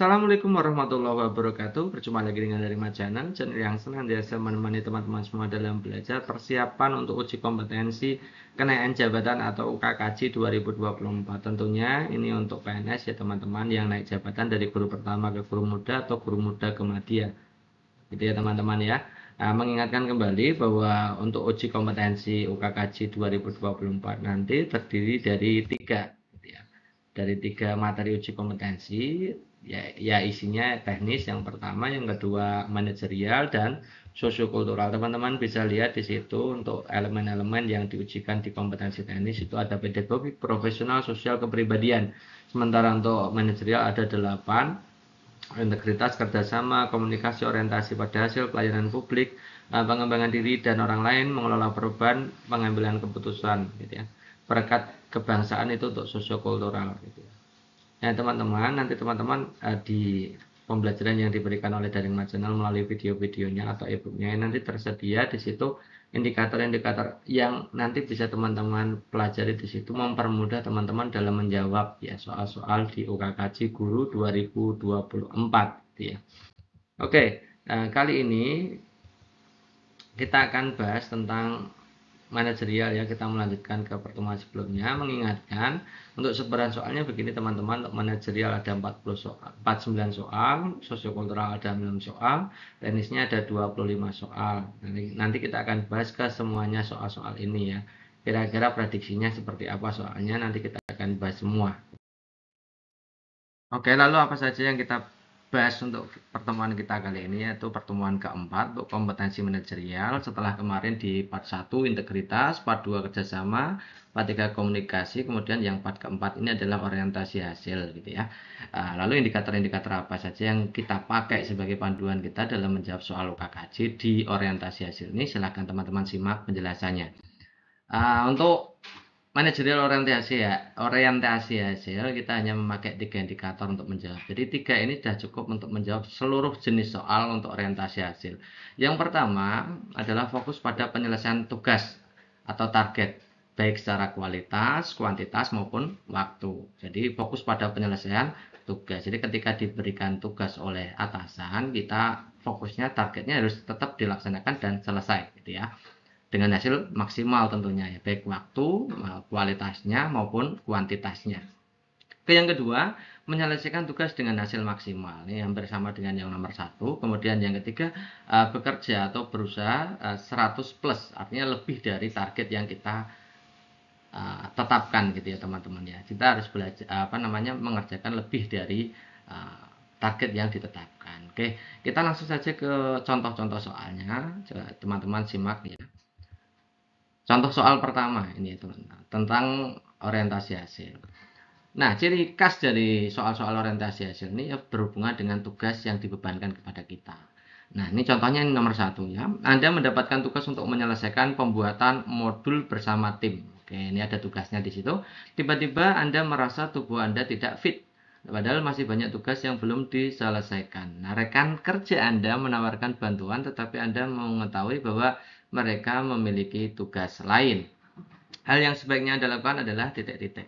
Assalamualaikum warahmatullahi wabarakatuh. Berjumpa lagi dengan Darima Channel yang senantiasa menemani teman-teman semua dalam belajar persiapan untuk uji kompetensi kenaikan jabatan atau UKKJ 2024. Tentunya ini untuk PNS ya teman-teman yang naik jabatan dari guru pertama ke guru muda atau guru muda ke madya. Gitu ya teman-teman ya. Nah, mengingatkan kembali bahwa untuk uji kompetensi UKKJ 2024 nanti terdiri dari tiga, gitu ya. Dari tiga materi uji kompetensi, ya isinya teknis yang pertama, yang kedua manajerial, dan sosiokultural. Teman-teman bisa lihat di situ untuk elemen-elemen yang diujikan di kompetensi teknis itu ada pedagogik, profesional, sosial, kepribadian. Sementara untuk manajerial ada 8, integritas, kerjasama, komunikasi, orientasi pada hasil, pelayanan publik, pengembangan diri dan orang lain, mengelola perubahan, pengambilan keputusan, gitu ya. Perekat kebangsaan itu untuk sosiokultural, gitu ya. Nah teman-teman, nanti teman-teman di pembelajaran yang diberikan oleh Darima Channel melalui video-videonya atau e-booknya nanti tersedia di situ indikator-indikator yang nanti bisa teman-teman pelajari di situ, mempermudah teman-teman dalam menjawab ya soal-soal di UKKJ Guru 2024 gitu ya. Oke, kali ini kita akan bahas tentang manajerial ya. Kita melanjutkan ke pertemuan sebelumnya, mengingatkan untuk sebaran soalnya begini teman-teman. Untuk manajerial ada 49 soal, sosiokultural ada 6 soal, teknisnya ada 25 soal. Nanti kita akan bahas ke semuanya soal-soal ini ya. Kira-kira prediksinya seperti apa soalnya, nanti kita akan bahas semua. Oke, lalu apa saja yang kita bahas untuk pertemuan kita kali ini, yaitu pertemuan keempat untuk kompetensi manajerial. Setelah kemarin di part 1 integritas, part 2 kerjasama, part 3 komunikasi, kemudian yang part keempat ini adalah orientasi hasil gitu ya. Lalu indikator-indikator apa saja yang kita pakai sebagai panduan kita dalam menjawab soal UKKJ di orientasi hasil ini, silahkan teman-teman simak penjelasannya. Untuk manajerial orientasi hasil kita hanya memakai 3 indikator untuk menjawab. Jadi 3 ini sudah cukup untuk menjawab seluruh jenis soal untuk orientasi hasil. Yang pertama adalah fokus pada penyelesaian tugas atau target, baik secara kualitas, kuantitas maupun waktu. Jadi fokus pada penyelesaian tugas. Jadi ketika diberikan tugas oleh atasan, kita fokusnya targetnya harus tetap dilaksanakan dan selesai gitu ya. Dengan hasil maksimal tentunya ya, baik waktu, kualitasnya maupun kuantitasnya. Yang kedua, menyelesaikan tugas dengan hasil maksimal. Ini hampir sama dengan yang nomor 1. Kemudian yang ketiga, bekerja atau berusaha 100 plus, artinya lebih dari target yang kita tetapkan gitu ya teman-teman ya. Kita harus belajar mengerjakan lebih dari target yang ditetapkan. Oke, kita langsung saja ke contoh-contoh soalnya. Teman-teman simak ya. Contoh soal pertama ini teman-teman, tentang orientasi hasil. Nah, ciri khas dari soal-soal orientasi hasil ini ya berhubungan dengan tugas yang dibebankan kepada kita. Nah, ini contohnya ini nomor 1 ya. Anda mendapatkan tugas untuk menyelesaikan pembuatan modul bersama tim. Oke, ini ada tugasnya di situ. Tiba-tiba Anda merasa tubuh Anda tidak fit, padahal masih banyak tugas yang belum diselesaikan. Nah, rekan kerja Anda menawarkan bantuan, tetapi Anda mengetahui bahwa mereka memiliki tugas lain. Hal yang sebaiknya Anda lakukan adalah titik-titik.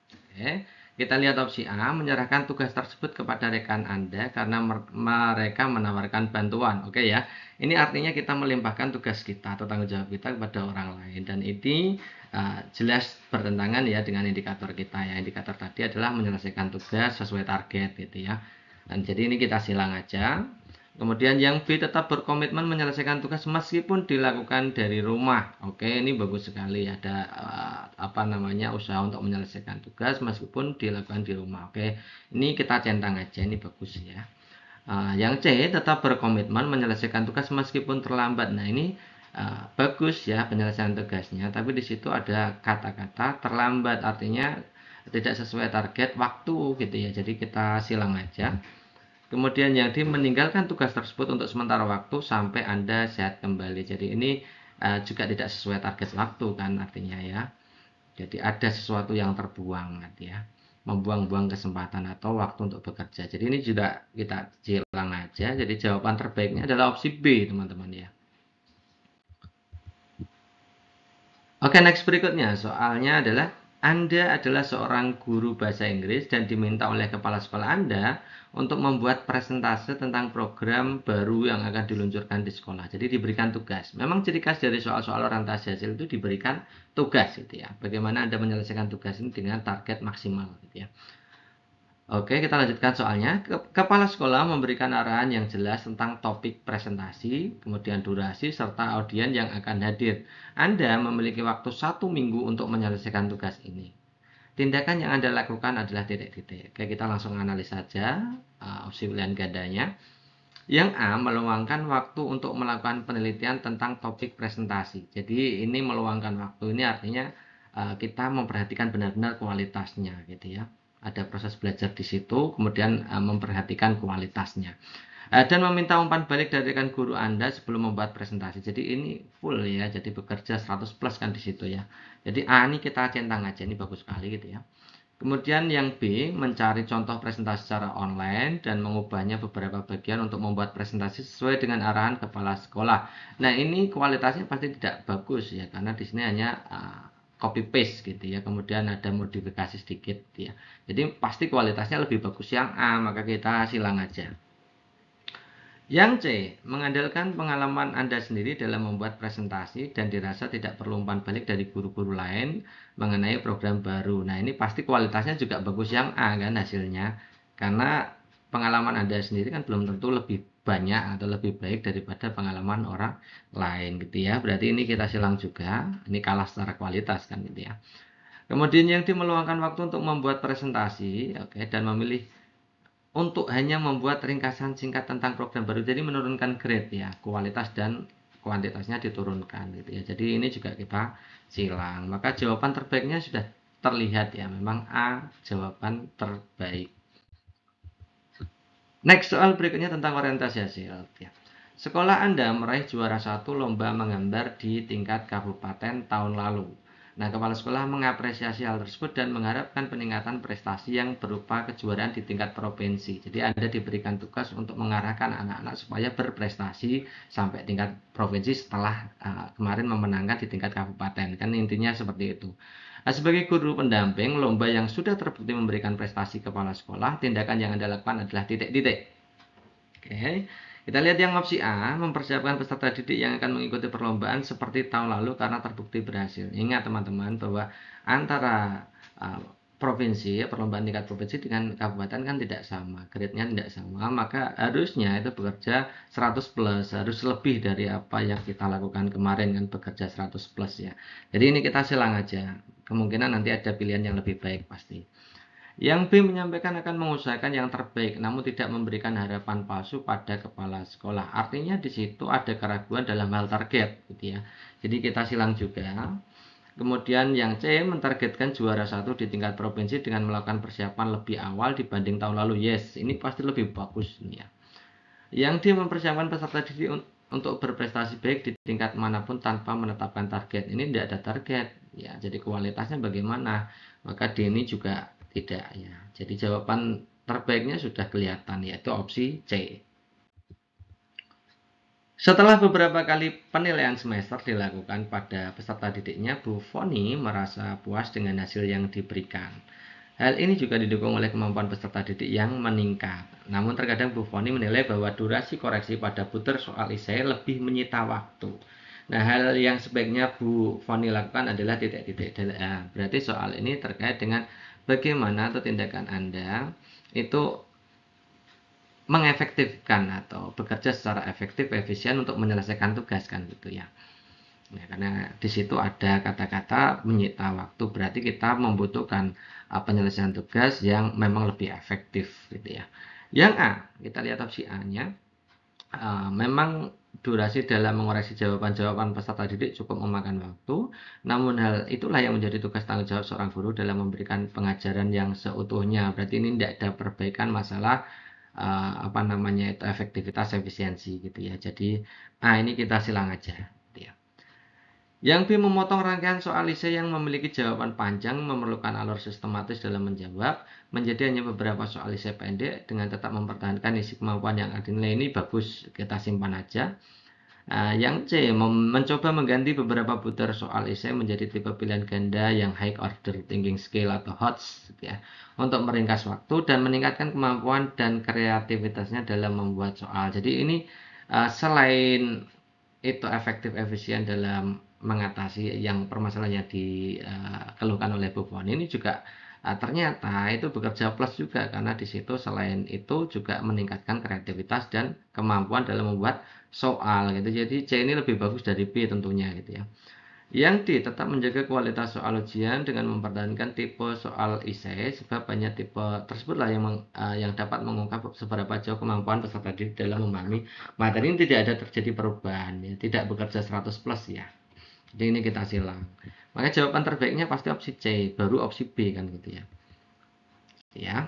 Oke, kita lihat opsi A, menyerahkan tugas tersebut kepada rekan Anda karena mereka menawarkan bantuan. Oke ya, ini artinya kita melimpahkan tugas kita atau tanggung jawab kita kepada orang lain, dan ini jelas bertentangan ya dengan indikator kita ya. Indikator tadi adalah menyelesaikan tugas sesuai target gitu ya. Dan jadi ini kita silang aja. Kemudian yang B, tetap berkomitmen menyelesaikan tugas meskipun dilakukan dari rumah. Oke, ini bagus sekali, ada usaha untuk menyelesaikan tugas meskipun dilakukan di rumah. Oke, ini kita centang aja, ini bagus ya. Yang C, tetap berkomitmen menyelesaikan tugas meskipun terlambat. Nah, ini bagus ya penyelesaian tugasnya, tapi di situ ada kata-kata terlambat, artinya tidak sesuai target waktu gitu ya. Jadi kita silang aja. Kemudian yang D, meninggalkan tugas tersebut untuk sementara waktu sampai Anda sehat kembali. Jadi ini juga tidak sesuai target waktu kan artinya ya. Jadi ada sesuatu yang terbuang nanti ya. Membuang-buang kesempatan atau waktu untuk bekerja. Jadi ini juga kita silang aja. Jadi jawaban terbaiknya adalah opsi B teman-teman ya. Oke, next berikutnya soalnya adalah Anda adalah seorang guru bahasa Inggris dan diminta oleh kepala sekolah Anda untuk membuat presentase tentang program baru yang akan diluncurkan di sekolah. Jadi diberikan tugas. Memang ciri khas dari soal-soal orientasi hasil itu diberikan tugas gitu ya. Bagaimana Anda menyelesaikan tugas ini dengan target maksimal gitu ya. Oke, kita lanjutkan soalnya. Kepala sekolah memberikan arahan yang jelas tentang topik presentasi, kemudian durasi, serta audien yang akan hadir. Anda memiliki waktu 1 minggu untuk menyelesaikan tugas ini. Tindakan yang Anda lakukan adalah titik-titik. Oke, kita langsung analis saja opsi pilihan gandanya. Yang A, meluangkan waktu untuk melakukan penelitian tentang topik presentasi. Jadi ini meluangkan waktu ini artinya kita memperhatikan benar-benar kualitasnya gitu ya. Ada proses belajar di situ, kemudian memperhatikan kualitasnya. Dan meminta umpan balik dari rekan guru Anda sebelum membuat presentasi. Jadi ini full ya, jadi bekerja 100 plus kan di situ ya. Jadi A ini kita centang aja, ini bagus sekali gitu ya. Kemudian yang B, mencari contoh presentasi secara online dan mengubahnya beberapa bagian untuk membuat presentasi sesuai dengan arahan kepala sekolah. Nah, ini kualitasnya pasti tidak bagus ya, karena di sini hanya copy paste gitu ya. Kemudian ada modifikasi sedikit ya. Jadi pasti kualitasnya lebih bagus yang A, maka kita silang aja. Yang C, mengandalkan pengalaman Anda sendiri dalam membuat presentasi dan dirasa tidak perlu umpan balik dari guru-guru lain mengenai program baru. Nah, ini pasti kualitasnya juga bagus yang A kan hasilnya. Karena pengalaman Anda sendiri kan belum tentu lebih banyak atau lebih baik daripada pengalaman orang lain gitu ya. Berarti ini kita silang juga. Ini kalah secara kualitas kan gitu ya. Kemudian yang D, meluangkan waktu untuk membuat presentasi, oke, dan memilih untuk hanya membuat ringkasan singkat tentang program baru, jadi menurunkan grade ya, kualitas dan kuantitasnya diturunkan gitu ya. Jadi ini juga kita silang. Maka jawaban terbaiknya sudah terlihat ya, memang A jawaban terbaik. Next, soal berikutnya tentang orientasi hasil ya. Sekolah Anda meraih juara 1 lomba menggambar di tingkat kabupaten tahun lalu. Nah, kepala sekolah mengapresiasi hal tersebut dan mengharapkan peningkatan prestasi yang berupa kejuaraan di tingkat provinsi. Jadi Anda diberikan tugas untuk mengarahkan anak-anak supaya berprestasi sampai tingkat provinsi setelah kemarin memenangkan di tingkat kabupaten. Kan intinya seperti itu. Nah, sebagai guru pendamping lomba yang sudah terbukti memberikan prestasi kepala sekolah, tindakan yang Anda lakukan adalah titik-titik. Oke, kita lihat yang opsi A, mempersiapkan peserta didik yang akan mengikuti perlombaan seperti tahun lalu karena terbukti berhasil. Ingat teman-teman bahwa antara provinsi, perlombaan tingkat provinsi dengan kabupaten kan tidak sama, grade-nya tidak sama, maka harusnya itu bekerja 100 plus, harus lebih dari apa yang kita lakukan kemarin kan bekerja 100 plus ya. Jadi ini kita silang aja, kemungkinan nanti ada pilihan yang lebih baik pasti. Yang B, menyampaikan akan mengusahakan yang terbaik, namun tidak memberikan harapan palsu pada kepala sekolah. Artinya di situ ada keraguan dalam hal target, gitu ya. Jadi kita silang juga. Kemudian yang C, mentargetkan juara 1 di tingkat provinsi dengan melakukan persiapan lebih awal dibanding tahun lalu. Yes, ini pasti lebih bagus ini ya. Yang D, mempersiapkan peserta didik untuk berprestasi baik di tingkat manapun tanpa menetapkan target. Ini tidak ada target, ya. Jadi kualitasnya bagaimana? Maka D ini juga tidak ya. Jadi jawaban terbaiknya sudah kelihatan yaitu opsi C. Setelah beberapa kali penilaian semester dilakukan pada peserta didiknya, Bu Foni merasa puas dengan hasil yang diberikan. Hal ini juga didukung oleh kemampuan peserta didik yang meningkat. Namun terkadang Bu Foni menilai bahwa durasi koreksi pada puter soal esai lebih menyita waktu. Nah, hal yang sebaiknya Bu Foni lakukan adalah titik-titik. Berarti soal ini terkait dengan bagaimana atau tindakan Anda itu mengefektifkan atau bekerja secara efektif, efisien untuk menyelesaikan tugas kan gitu ya. Nah, karena di situ ada kata-kata menyita waktu, berarti kita membutuhkan penyelesaian tugas yang memang lebih efektif gitu ya. Yang A, kita lihat opsi A-nya. Memang durasi dalam mengoreksi jawaban-jawaban peserta didik cukup memakan waktu, namun hal itulah yang menjadi tugas tanggung jawab seorang guru dalam memberikan pengajaran yang seutuhnya. Berarti ini tidak ada perbaikan masalah apa namanya itu efektivitas efisiensi gitu ya. Jadi ini kita silang aja gitu ya. Yang B, memotong rangkaian soal esai yang memiliki jawaban panjang memerlukan alur sistematis dalam menjawab menjadi hanya beberapa soal esai pendek dengan tetap mempertahankan isi kemampuan yang dinilai. Ini bagus, kita simpan aja. Yang C, mencoba mengganti beberapa putar soal esai menjadi tipe pilihan ganda yang high order thinking skill atau HOTS gitu ya, untuk meringkas waktu dan meningkatkan kemampuan dan kreativitasnya dalam membuat soal. Jadi ini selain itu efektif efisien dalam mengatasi yang permasalahan yang dikeluhkan oleh Bu Foni, ini juga ternyata itu bekerja plus juga karena di situ selain itu juga meningkatkan kreativitas dan kemampuan dalam membuat soal gitu. Jadi C ini lebih bagus dari B tentunya gitu ya. Yang D, tetap menjaga kualitas soal ujian dengan mempertahankan tipe soal esai sebab banyak tipe tersebutlah yang dapat mengungkap seberapa jauh kemampuan peserta didik dalam memahami materi. Ini tidak ada terjadi perubahan ya, tidak bekerja 100 plus ya. Jadi ini kita silang. Maka jawaban terbaiknya pasti opsi C, baru opsi B kan gitu ya. Ya.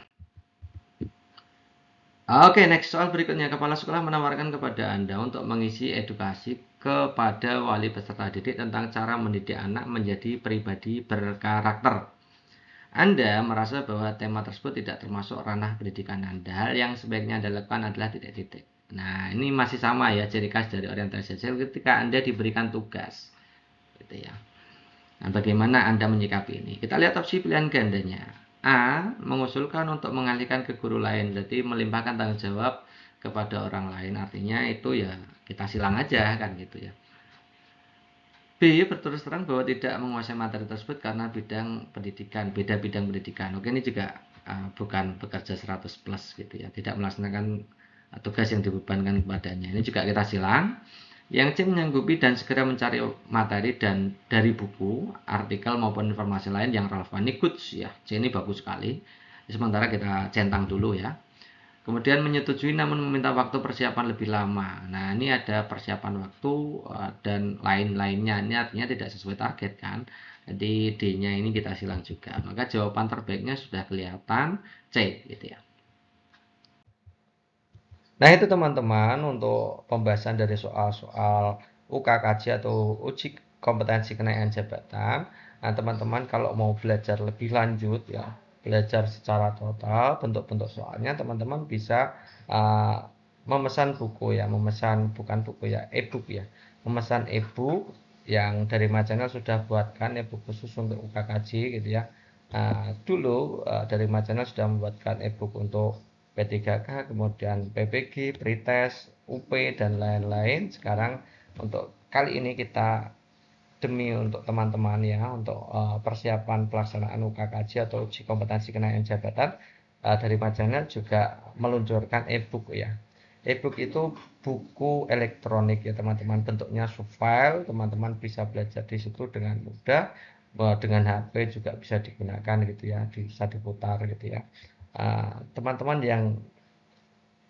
Oke, next soal berikutnya. Kepala sekolah menawarkan kepada Anda untuk mengisi edukasi kepada wali peserta didik tentang cara mendidik anak menjadi pribadi berkarakter. Anda merasa bahwa tema tersebut tidak termasuk ranah pendidikan Anda. Hal yang sebaiknya Anda lakukan adalah titik-titik. Nah, ini masih sama ya, ciri khas dari orientasi sosial ketika Anda diberikan tugas. Gitu ya. Nah, bagaimana Anda menyikapi ini? Kita lihat opsi pilihan gandanya. A, mengusulkan untuk mengalihkan ke guru lain, jadi melimpahkan tanggung jawab kepada orang lain. Artinya itu ya kita silang aja kan gitu ya. B, berterus terang bahwa tidak menguasai materi tersebut karena bidang pendidikan, beda bidang pendidikan. Oke, ini juga bukan bekerja 100 plus gitu ya, tidak melaksanakan tugas yang dibebankan kepadanya. Ini juga kita silang. Yang C, menyanggupi dan segera mencari materi dan dari buku, artikel maupun informasi lain yang relevan. Ini good ya, C ini bagus sekali. Sementara kita centang dulu ya. Kemudian menyetujui namun meminta waktu persiapan lebih lama. Nah, ini ada persiapan waktu dan lain-lainnya. Ini artinya tidak sesuai target kan. Jadi D-nya ini kita silang juga. Maka jawaban terbaiknya sudah kelihatan C gitu ya. Nah, itu teman-teman untuk pembahasan dari soal-soal UKKJ atau uji kompetensi kenaikan jabatan. Nah, teman-teman kalau mau belajar lebih lanjut ya, belajar secara total bentuk-bentuk soalnya, teman-teman bisa memesan buku ya, memesan bukan buku ya, e-book ya. Memesan e-book yang dari Majanel sudah buatkan e-book khusus untuk UKKJ gitu ya. Dulu dari Majanel sudah membuatkan e-book untuk P3K, kemudian PPG, Pretest, UP, dan lain-lain. Sekarang untuk kali ini kita demi untuk teman-teman ya, untuk persiapan pelaksanaan UKKJ atau uji kompetensi kenaikan jabatan dari Majanel juga meluncurkan e-book ya. E-book itu buku elektronik ya teman-teman, bentuknya file, teman-teman bisa belajar di situ dengan mudah, dengan HP juga bisa digunakan gitu ya, bisa diputar gitu ya. Teman-teman yang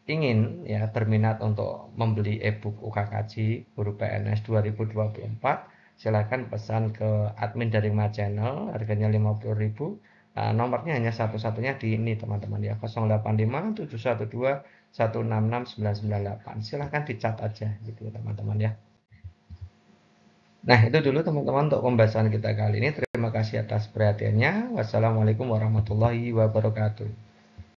ingin ya berminat untuk membeli e-book UKKJ Guru PNS 2024, silakan pesan ke admin dari Channel, harganya 50.000. Nomornya hanya satu-satunya di ini teman-teman ya, 085 712 166 998. Silahkan dicat aja gitu ya teman-teman ya. Nah, itu dulu teman-teman untuk pembahasan kita kali ini. Terima kasih atas perhatiannya. Wassalamualaikum warahmatullahi wabarakatuh.